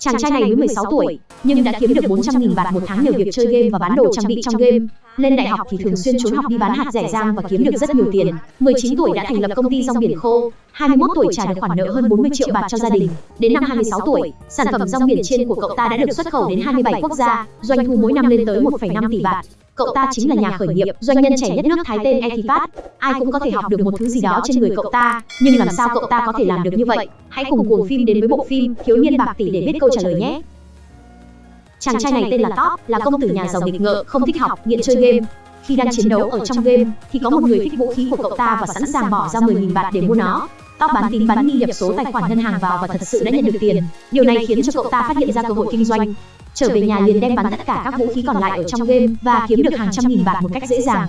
Chàng trai này mới 16 tuổi, nhưng đã kiếm được 400.000 bạt một tháng nhờ việc chơi game và bán đồ trang bị trong game. Lên đại học thì thường xuyên trốn học đi bán hạt rẻ rang và kiếm được rất nhiều tiền. 19 tuổi đã thành lập công ty rong biển khô, 21 tuổi trả được khoản nợ hơn 40 triệu bạt cho gia đình. Đến năm 26 tuổi, sản phẩm rong biển chiên của cậu ta đã được xuất khẩu đến 27 quốc gia, doanh thu mỗi năm lên tới 1,5 tỷ bạt. Cậu ta chính là nhà khởi nghiệp, doanh nhân trẻ nhất nước Thái tên Ethifat. Ai cũng có thể học được một thứ gì đó trên người cậu ta, nhưng làm sao cậu ta có thể làm được như vậy? Hãy cùng Cuồng Phim đến với bộ phim Thiếu niên bạc tỷ để biết câu trả lời nhé. Chàng trai này tên là Top, là công tử nhà giàu nghịch ngợm, không thích học, nghiện chơi game. Khi đang chiến đấu ở trong game, thì có một người thích vũ khí của cậu ta và sẵn sàng bỏ ra 10.000 bạt để mua nó. Top bán tín bán nghi nhập số tài khoản ngân hàng vào và thật sự đã nhận được tiền. Điều này khiến cho cậu ta phát hiện ra cơ hội kinh doanh. Trở về nhà liền đem bán tất cả các vũ khí còn lại ở trong game và kiếm được hàng trăm nghìn bạt một cách dễ dàng.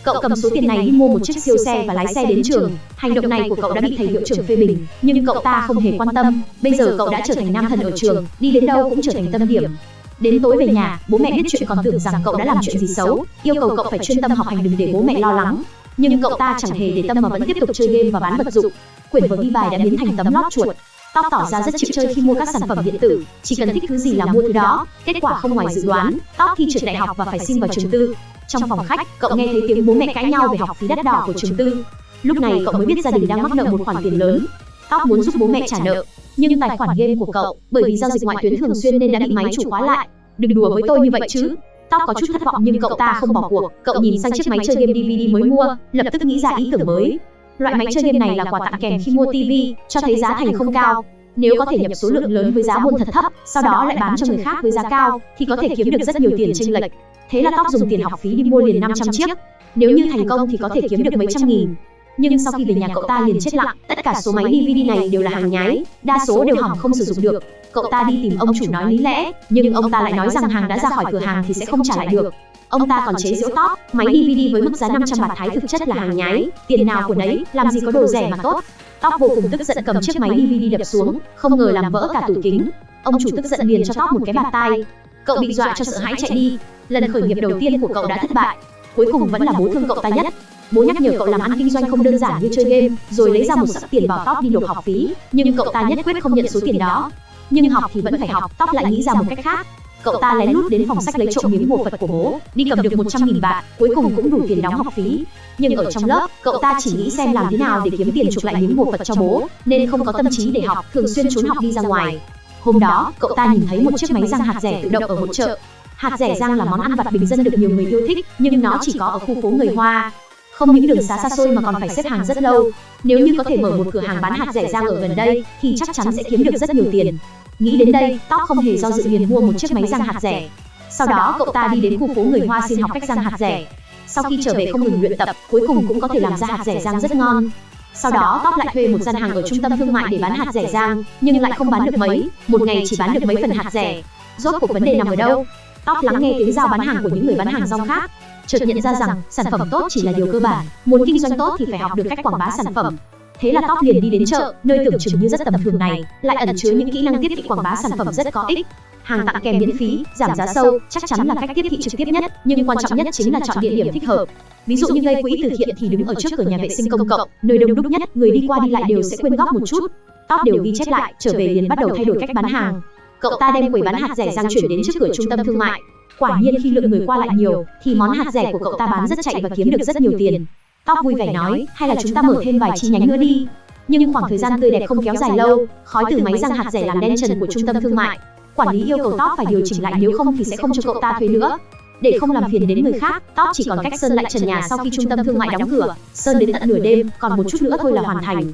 Cậu cầm số tiền này đi mua một chiếc siêu xe và lái xe đến trường. Hành động này của cậu đã bị thầy hiệu trưởng phê bình, nhưng cậu ta không hề quan tâm. Bây giờ cậu đã trở thành nam thần ở trường, đi đến đâu cũng trở thành tâm điểm. Đến tối về nhà, bố mẹ biết chuyện còn tưởng rằng cậu đã làm chuyện gì xấu, yêu cầu cậu phải chuyên tâm học hành đừng để bố mẹ lo lắng. Nhưng cậu ta chẳng hề để tâm mà vẫn tiếp tục chơi game và bán vật dụng. Quyển vở ghi bài đã biến thành tấm lót chuột. Top tỏ ra rất chịu chơi khi mua các sản phẩm điện tử, chỉ cần thích thứ gì là mua thứ đó. Kết quả không ngoài dự đoán, Top thi trượt đại học và phải xin vào trường tư. Trong phòng khách, cậu nghe thấy tiếng bố mẹ cãi nhau về học phí đắt đỏ của trường tư. Lúc này cậu mới biết gia đình đang mắc nợ một khoản tiền lớn. Top muốn giúp bố mẹ trả nợ, nhưng tài khoản game của cậu, bởi vì giao dịch ngoại tuyến thường xuyên nên đã bị máy chủ khóa lại. Đừng đùa với tôi như vậy chứ. Top có chút thất vọng nhưng cậu ta không bỏ cuộc. Cậu nhìn sang chiếc máy chơi game DVD mới mua, lập tức nghĩ ra ý tưởng mới. Loại máy chơi game này là quà tặng kèm khi mua TV, cho thấy giá thành không cao. Nếu có thể nhập số lượng lớn với giá buôn thật thấp, sau đó lại bán cho người khác với giá cao, thì có thể kiếm được rất nhiều tiền chênh lệch. Thế là Top dùng tiền học phí đi mua liền 500 chiếc. Nếu như thành công thì có thể kiếm được mấy trăm nghìn. Nhưng sau khi về nhà cậu ta liền chết lặng. Tất cả số máy DVD này đều là hàng nhái, đa số đều hỏng không sử dụng được. Cậu ta đi tìm ông chủ nói lý lẽ, nhưng ông ta lại nói rằng hàng đã ra khỏi cửa hàng thì sẽ không trả lại được. Ông ta còn chế giễu Top, máy DVD với mức giá 500 bạt Thái thực chất là hàng nhái, tiền nào của nấy, làm gì có đồ rẻ mà tốt. Top vô cùng tức giận cầm chiếc máy DVD đập xuống, không ngờ làm vỡ cả tủ kính. Ông chủ tức giận liền cho Top một cái bạt tai. Cậu bị dọa cho sợ hãi chạy đi. Lần khởi nghiệp đầu tiên của cậu đã thất bại. Cuối cùng vẫn là bố thương cậu ta nhất. Bố nhắc nhở cậu làm ăn kinh doanh không đơn giản như chơi game, rồi lấy ra một sấp tiền bảo Top đi nộp học phí, nhưng cậu ta nhất quyết không nhận số tiền đó. Nhưng học thì vẫn phải học, Top lại nghĩ ra một cách khác. Cậu ta lén lút đến phòng sách lấy trộm miếng mộ Phật của bố, đi cầm được 100.000 bạt, cuối cùng cũng đủ tiền đóng học phí. Nhưng ở trong lớp, cậu ta chỉ nghĩ xem làm thế nào để kiếm tiền chuộc lại miếng mộ Phật cho bố, nên không có tâm trí để học, thường xuyên trốn học đi ra ngoài. Hôm đó, cậu ta nhìn thấy một chiếc máy rang hạt rẻ tự động ở một chợ. Hạt rẻ rang là món ăn vặt bình dân được nhiều người yêu thích, nhưng nó chỉ có ở khu phố người Hoa. Không những đường xá xa xôi mà còn phải xếp hàng rất lâu. Nếu như có thể mở một cửa hàng bán hạt rẻ rang ở gần đây, thì chắc chắn sẽ kiếm được rất nhiều tiền. Nghĩ đến đây, Top không hề do dự liền mua một chiếc máy rang hạt rẻ. Sau đó cậu ta đi đến khu phố người Hoa xin học cách rang hạt rẻ. Sau khi trở về không ngừng luyện tập, cuối cùng cũng có thể làm ra hạt rẻ rang rất ngon. Sau đó Top lại thuê một gian hàng ở trung tâm thương mại để bán hạt rẻ rang, nhưng lại không bán được mấy, một ngày chỉ bán được mấy phần hạt rẻ. Rốt cuộc vấn đề nằm ở đâu? Top lắng nghe tiếng rao bán hàng của những người bán hàng rong khác, chợt nhận ra rằng sản phẩm tốt chỉ là điều cơ bản, muốn kinh doanh tốt thì phải học được cách quảng bá sản phẩm. Thế là Top liền đi đến chợ, nơi tưởng chừng như rất tầm thường này, lại ẩn chứa những kỹ năng tiếp thị quảng bá sản phẩm rất có ích. Hàng tặng kèm miễn phí, giảm giá sâu, chắc chắn là cách tiếp thị trực tiếp nhất, nhưng quan trọng nhất chính là chọn địa điểm thích hợp. Ví dụ như gây quỹ từ thiện thì đứng ở trước cửa nhà vệ sinh công cộng, nơi đông đúc nhất, người đi qua đi lại đều sẽ quyên góp một chút. Top đều ghi chép lại, trở về liền bắt đầu thay đổi cách bán hàng. Cậu ta đem quầy bán hạt rẻ rang chuyển đến trước cửa trung tâm thương mại. Quả nhiên khi lượng người qua lại nhiều, thì món hạt rẻ của cậu ta bán rất chạy và kiếm được rất nhiều tiền. Top vui vẻ nói, hay là chúng ta mở thêm vài chi nhánh nữa đi. Nhưng khoảng thời gian tươi đẹp không kéo dài lâu, khói từ máy rang hạt rẻ làm đen trần của trung tâm thương mại. Quản lý yêu cầu Top phải điều chỉnh lại, nếu không thì sẽ không cho cậu ta thuê nữa. Để không làm phiền đến người khác, Top chỉ còn cách sơn lại trần nhà sau khi trung tâm thương mại đóng cửa, sơn đến tận nửa đêm, còn một chút nữa thôi là hoàn thành.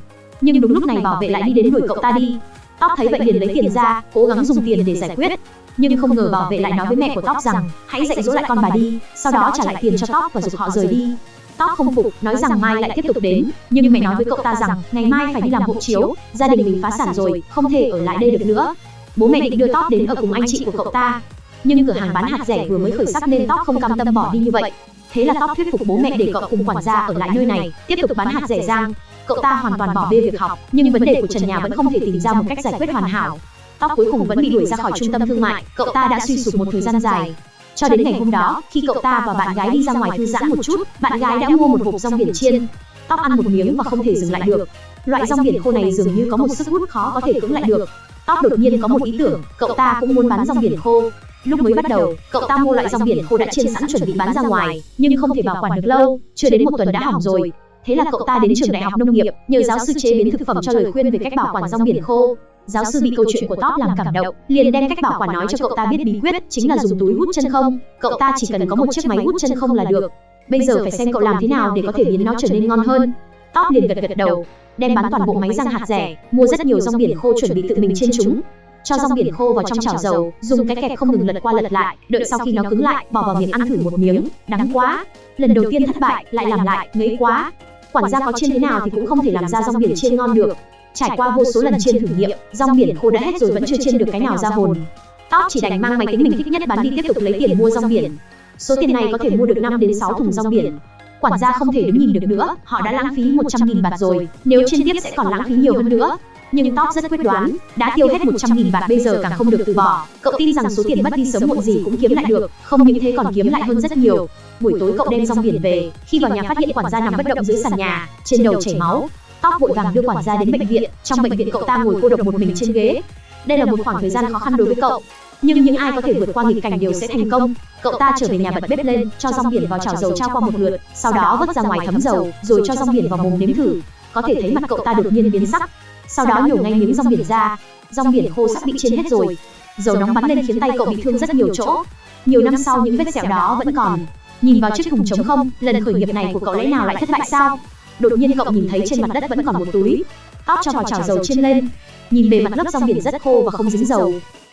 Nhưng đúng lúc này bảo vệ lại đi đến đuổi cậu ta đi. Top thấy vậy liền lấy tiền ra, cố gắng dùng tiền để giải quyết. Nhưng không ngờ bảo vệ lại nói với mẹ của Top rằng, hãy dạy dỗ lại con bà đi, sau đó trả lại tiền cho Top và giục họ rời đi. Top không phục, nói rằng mai lại tiếp tục đến, nhưng mẹ nói với cậu ta rằng, ngày mai phải đi làm hộ chiếu, gia đình mình phá sản rồi, không thể ở lại đây được nữa. Bố mẹ định đưa Top đến ở cùng anh chị của cậu ta, nhưng cửa hàng bán hạt rẻ vừa mới khởi sắc nên Top không cam tâm bỏ đi như vậy. Thế là Top thuyết phục bố mẹ để cậu cùng quản gia ở lại nơi này, tiếp tục bán hạt rẻ rang. Cậu ta hoàn toàn bỏ bê việc học, nhưng vấn đề của trần nhà vẫn không thể tìm ra một cách giải quyết hoàn hảo. Top cuối cùng vẫn bị đuổi ra khỏi trung tâm thương mại, cậu ta đã suy sụp một thời gian dài. Cho đến ngày hôm đó, khi cậu ta và bạn gái đi ra ngoài thư giãn một chút, bạn gái đã mua một hộp rong biển chiên. Top ăn một miếng và không thể dừng lại được. Loại rong biển khô này dường như có một sức hút khó có thể cưỡng lại được. Top đột nhiên có một ý tưởng, cậu ta cũng muốn bán rong biển khô. Lúc mới bắt đầu, cậu ta mua loại rong biển khô đã chiên sẵn chuẩn bị bán ra ngoài, nhưng không thể bảo quản được lâu, chưa đến 1 tuần đã hỏng rồi. Thế là cậu ta đến trường đại học nông nghiệp, nhờ giáo sư chế biến thực phẩm cho lời khuyên về cách bảo quản rong biển khô. Giáo sư bị câu chuyện của Top làm cảm động, liền đem cách bảo quản nói cho cậu ta biết bí quyết, chính là dùng túi hút chân không. Cậu ta chỉ cần có một chiếc máy hút chân không là được. Bây giờ phải xem cậu làm thế nào để có thể biến nó trở nên ngon hơn. Top liền gật đầu, đem bán toàn bộ máy rang hạt rẻ, mua rất nhiều rong biển khô chuẩn bị tự mình chiên chúng. Cho rong biển khô vào trong chảo dầu, dùng cái kẹp không ngừng lật qua lật lại, đợi sau khi nó cứng lại, bỏ vào miệng ăn thử một miếng, đắng quá. Lần đầu tiên thất bại, lại làm lại, ngấy quá. Quản gia có chiên thế nào thì cũng không thể làm ra rong biển chiên ngon được. Trải qua vô số lần chiên thử nghiệm, rong biển khô đã hết rồi vẫn chưa chiên được cái nào ra hồn. Top chỉ đành mang máy tính mình thích nhất bán đi tiếp tục lấy tiền mua rong biển. Số tiền này có thể mua được 5 đến 6 thùng rong biển. Quản gia không thể đứng nhìn được nữa, họ đã lãng phí 100.000 bạt rồi, nếu chiên tiếp sẽ còn lãng phí nhiều hơn nữa. Nhưng Top rất quyết đoán, đã tiêu hết 100.000 bạt bây giờ càng không được từ bỏ. Cậu tin rằng số tiền mất đi sớm muộn gì cũng kiếm lại được, không những thế còn kiếm lại hơn rất nhiều. Buổi tối cậu đem rong biển về, khi vào nhà phát hiện quản gia nằm bất động dưới sàn nhà, trên đầu chảy máu. Top vội vàng đưa quản gia đến bệnh viện. Trong bệnh viện cậu ta ngồi cô độc một mình trên ghế. Đây là một khoảng thời gian khó khăn đối với cậu, nhưng những ai có thể vượt qua nghịch cảnh đều sẽ thành công. Cậu ta trở về nhà bật bếp lên, cho rong biển vào chảo dầu trao qua một lượt, sau đó vớt ra ngoài thấm dầu, rồi cho rong biển vào mồm nếm thử. Có thể thấy mặt cậu ta đột nhiên biến sắc. Sau đó nhổ ngay miếng rong biển ra. Rong biển khô sắp bị chiên hết rồi. Dầu nóng bắn lên khiến tay cậu bị thương rất nhiều chỗ. Nhiều năm sau những vết sẹo đó vẫn còn. Nhìn vào chiếc thùng trống không, lần khởi nghiệp này của cậu lẽ nào lại thất bại sao? Đột nhiên cậu nhìn thấy trên mặt đất vẫn còn một túi. Top cho vào chảo dầu chiên lên. Nhìn bề mặt lớp rong biển rất khô và không dính dầu.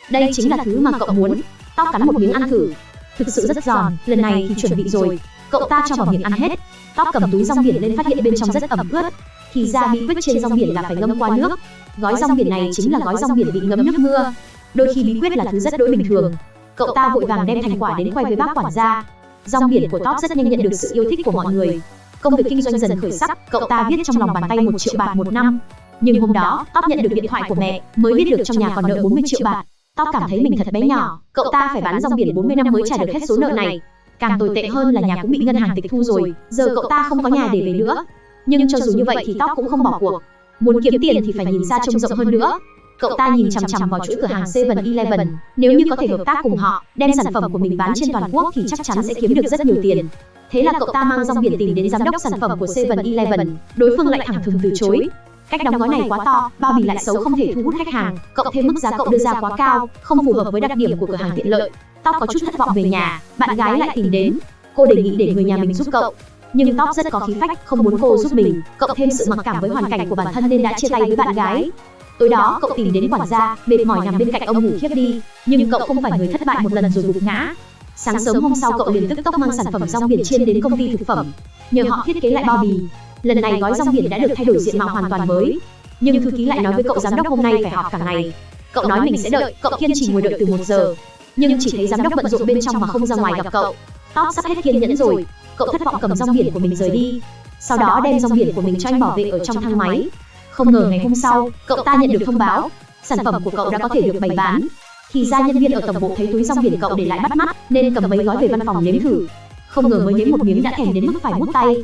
Đây chính là thứ mà cậu muốn. Top cắn một miếng ăn thử. Thực sự rất giòn, lần này thì chuẩn bị rồi. Cậu ta cho vào miệng ăn hết. Top cầm túi rong biển lên phát hiện bên trong rất ẩm ướt. Thì ra bí quyết chiên rong biển là phải ngâm qua nước. Gói rong biển này chính là gói rong biển bị ngấm nước mưa. Đôi khi bí quyết là thứ rất đỗi bình thường. Cậu ta vội vàng đem thành quả đến khoe với bác quản gia. Rong biển của Top rất nhanh nhận được sự yêu thích của mọi người. Công việc kinh doanh dần khởi sắc, cậu ta viết trong lòng bàn tay 1 triệu bạt một năm. Nhưng hôm đó, Top nhận được điện thoại của mẹ, mới biết được trong nhà còn nợ 40 triệu bạt. Top cảm thấy mình thật bé nhỏ, cậu ta phải bán rong biển 40 năm mới trả được hết số nợ này. Càng tồi tệ hơn là nhà cũng bị ngân hàng tịch thu rồi, giờ cậu ta không có nhà để về nữa. Nhưng cho dù như vậy thì Top cũng không bỏ cuộc. Muốn kiếm tiền thì phải nhìn xa trông rộng hơn nữa. Cậu ta nhìn chằm chằm vào chuỗi cửa hàng 7-Eleven, nếu như có thể hợp tác cùng họ, đem sản phẩm của mình bán trên toàn quốc thì chắc chắn sẽ kiếm được rất nhiều tiền. Thế là cậu ta mang rong biển tìm đến giám đốc sản phẩm của 7-Eleven, đối phương lại thẳng thừng từ chối. Cách đóng gói này quá to, bao bì lại xấu không thể thu hút khách hàng, cộng thêm mức giá cậu đưa ra quá cao, không phù hợp với đặc điểm của cửa hàng tiện lợi. Top có chút thất vọng về nhà, bạn gái lại tìm đến. Cô đề nghị để người nhà mình giúp cậu. Nhưng Top rất có khí phách, không muốn cô giúp mình, cộng thêm sự mặc cảm với hoàn cảnh của bản thân nên đã chia tay với bạn gái. Tối đó cậu tìm đến quản gia, mệt mỏi nằm bên cạnh ông ngủ thiếp đi, nhưng cậu không phải người thất bại một lần rồi gục ngã. Sáng sớm hôm sau cậu liền tức tốc mang sản phẩm rong biển chiên đến công ty thực phẩm, nhờ họ thiết kế lại bao bì. Lần này gói rong biển đã được thay đổi diện mạo hoàn toàn mới. Nhưng thư ký lại nói với cậu giám đốc hôm nay phải họp cả ngày. Cậu nói mình sẽ đợi, cậu kiên trì ngồi đợi từ 1 giờ. Nhưng chỉ thấy giám đốc bận rộn bên trong mà không ra ngoài gặp cậu. Top sắp hết kiên nhẫn rồi, cậu thất vọng cầm rong biển của mình rời đi. Sau đó đem rong biển của mình cho anh bảo vệ ở trong thang máy. Không ngờ ngày hôm sau, cậu ta nhận được thông báo, sản phẩm của cậu đã có thể được bày bán. Thì ra nhân viên ở tổng bộ thấy túi rong biển cậu để lại bắt mắt, nên cầm mấy gói về văn phòng nếm thử. Không ngờ mới nếm một miếng đã thèm đến mức phải mút tay.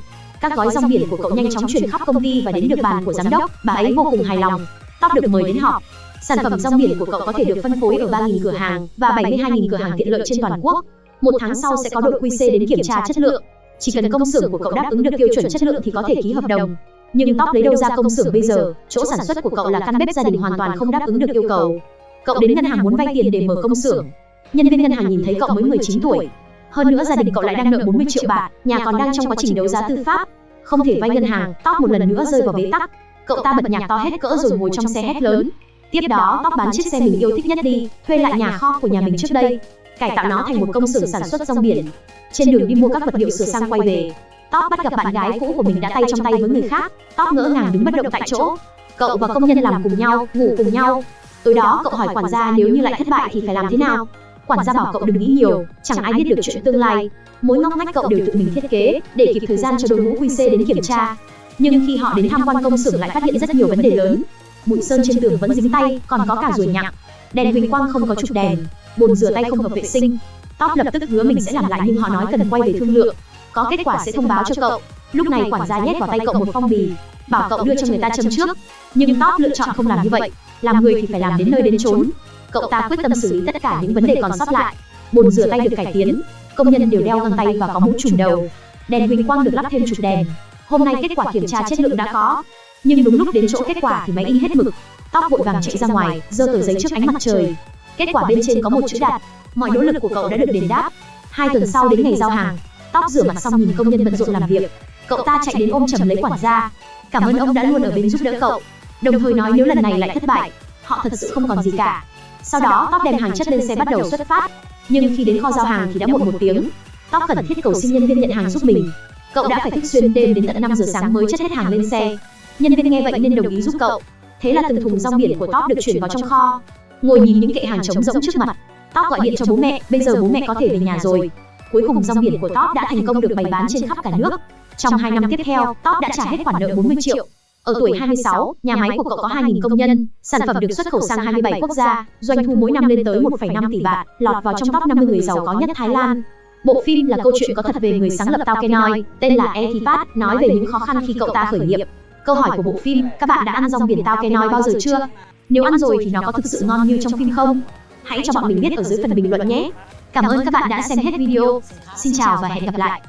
Các gói rong biển của cậu nhanh chóng truyền khắp công ty và đến được bàn của giám đốc, bà ấy vô cùng hài lòng. Top được mời đến họp. Sản phẩm rong biển của cậu có thể được phân phối ở 3.000 cửa hàng và 72.000 cửa hàng tiện lợi trên toàn quốc. 1 tháng sau sẽ có đội QC đến kiểm tra chất lượng. Chỉ cần công xưởng của cậu đáp ứng được tiêu chuẩn chất lượng thì có thể ký hợp đồng. Nhưng Top lấy đâu ra công xưởng bây giờ? Chỗ sản xuất của cậu là căn bếp gia đình hoàn toàn không đáp ứng được yêu cầu. Cậu đến ngân hàng muốn vay tiền để mở công xưởng. Nhân viên ngân hàng nhìn thấy cậu mới 19 tuổi. Hơn nữa gia đình cậu lại đang nợ 40 triệu bạt, nhà còn đang trong quá trình đấu giá tư pháp. Không thể vay ngân hàng, Top một lần nữa rơi vào bế tắc. Cậu ta bật nhạc to hết cỡ rồi ngồi trong xe hét lớn. Tiếp đó Top bán chiếc xe mình yêu thích nhất đi, thuê lại nhà kho của nhà mình trước đây, cải tạo nó thành một công xưởng sản xuất rong biển. Trên đường đi mua các vật liệu sửa sang quay về, Top bắt gặp bạn gái cũ của mình đã tay trong tay với người khác. Top ngỡ ngàng đứng bất động tại chỗ. Cậu và công nhân làm cùng nhau, ngủ cùng nhau. Tối đó cậu hỏi quản gia nếu như lại thất bại thì phải làm thế nào. Quản gia bảo cậu đừng nghĩ nhiều, chẳng ai biết được chuyện tương lai. Mỗi ngóc ngách cậu đều tự mình thiết kế để kịp thời gian cho đội ngũ QC đến kiểm tra. Nhưng khi họ đến tham quan công xưởng lại phát hiện rất nhiều vấn đề lớn. Bụi sơn trên tường vẫn dính tay, còn có cả ruồi nhặng. Đèn huỳnh quang không có chụp đèn, bồn rửa tay không hợp vệ sinh. Top lập tức hứa mình sẽ làm lại nhưng họ nói cần quay về thương lượng. Có kết quả sẽ thông báo cho cậu. Lúc này quản gia nhét vào tay cậu một phong bì, bảo cậu đưa cho người ta châm trước. Nhưng Top lựa chọn không làm như vậy. làm người thì phải làm đến nơi đến chốn. Cậu ta quyết tâm xử lý tất cả những vấn đề còn sót lại. Bồn rửa tay được cải tiến, công nhân đều đeo găng tay và có mũ trùm đầu. Đèn huỳnh quang được lắp thêm chụp đèn. Hôm nay kết quả kiểm tra chất lượng đã có, nhưng đúng lúc đến chỗ kết quả thì máy in hết mực. Tóc vội vàng chạy ra ngoài, giơ tờ giấy trước ánh mặt trời. Kết quả bên trên có một chữ đạt. Mọi nỗ lực của cậu đã được đền đáp. 2 tuần sau đến ngày giao hàng, Tóc rửa mặt xong nhìn công nhân bận rộn làm việc. Cậu ta chạy đến ôm chầm lấy quản gia. Cảm ơn ông đã luôn ở bên giúp đỡ cậu, đồng thời nói nếu lần này lại thất bại, họ thật sự không còn gì cả. Sau đó Tóc đem hàng chất lên xe bắt đầu xuất phát. Nhưng khi đến kho giao hàng thì đã muộn 1 tiếng. Tóc khẩn thiết cầu xin nhân viên nhận hàng giúp mình. Cậu đã phải thức xuyên đêm đến tận 5 giờ sáng mới chất hết hàng lên xe. Nhân viên nghe vậy nên đồng ý giúp cậu. Thế là từng thùng rong biển của Tóc được chuyển vào trong kho. Ngồi nhìn những kệ hàng trống rỗng trước mặt, Tóc gọi điện cho bố mẹ, bây giờ bố mẹ có thể về nhà rồi. Cuối cùng rong biển của Tóc đã thành công được bày bán trên khắp cả nước. Trong 2 năm tiếp theo, Tóc đã trả hết khoản nợ 40 triệu. Ở tuổi 26, nhà máy của cậu có 2.000 công nhân, sản phẩm được xuất khẩu sang 27 quốc gia, doanh thu mỗi năm lên tới 1,5 tỷ baht, lọt vào trong top 50 người giàu có nhất Thái Lan. Bộ phim là câu chuyện có thật về người sáng lập Tao Kenoi, tên là Ethifat, nói về những khó khăn khi cậu ta khởi nghiệp. Câu hỏi của bộ phim, các bạn đã ăn rong biển Tao Kenoi bao giờ chưa? Nếu ăn rồi thì nó có thực sự ngon như trong phim không? Hãy cho bọn mình biết ở dưới phần bình luận nhé. Cảm ơn các bạn đã xem hết video. Xin chào và hẹn gặp lại.